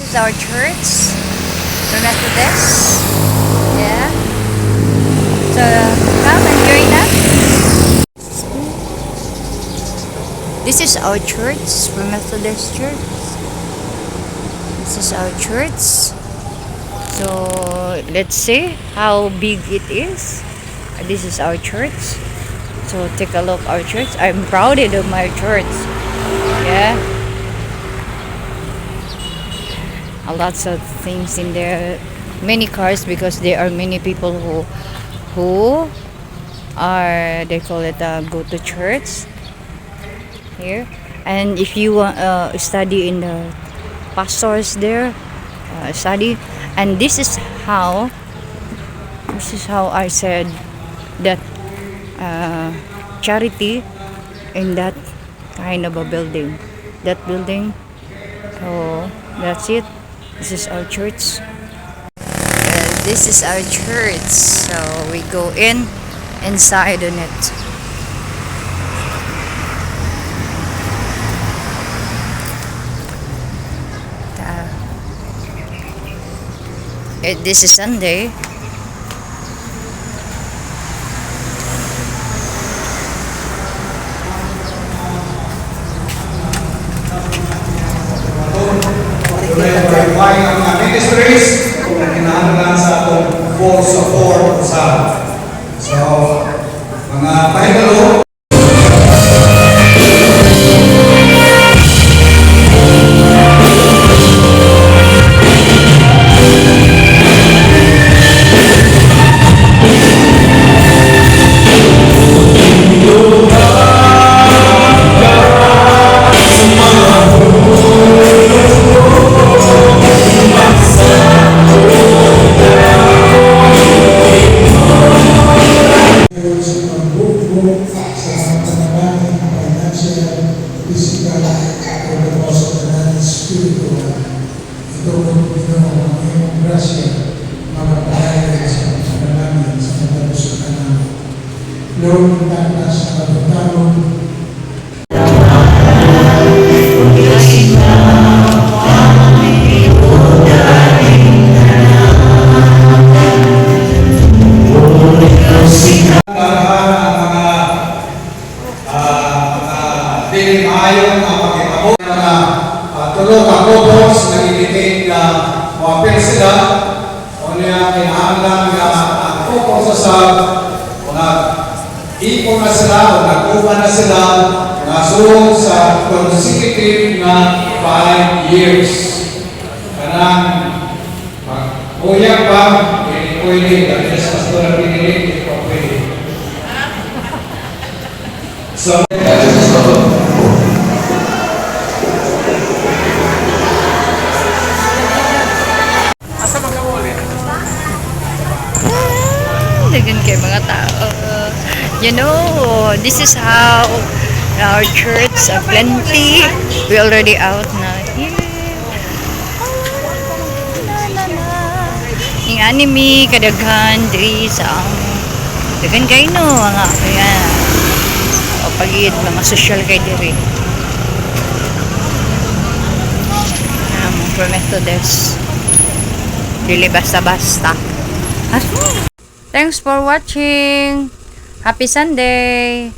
is our church. The Methodist. Yeah. So come and join us. This is our church, the Methodist Church. This is our church. So let's see how big it is. This is our church. So take a look our church. I'm proud of my church. Yeah. A lots of things in there. Many cars because there are many people who are, they call it go to church here. And if you want study in the pastors there, study. And this is how I said that charity in that kind of a building. That building. So that's it. This is our church. This is our church. So we go inside on it. This is Sunday. Verify ang mga ministries kung kinahanglan sa atong 4 sa 4 sa. So, mga pahitalo. Lord, kita sa pagkakaroon. Tulong ako boss, nag-indicate na wapil sila o niya kinahanglan na ako sa mga ipon na sila o nagkuha na sila nasulong sa consecutive na 5 years. Kanang mag-uyak pa, pwede, dahil sa pastor na pinilig, pwede. So, dagan kay mga tao. You know, this is how our church plenty. We already out na here. Yung anime kadaghan diri sa dagan kay no mga kaya o pagid mga social kay diri. Methodist. Dili basta-basta. Thanks for watching. Happy Sunday.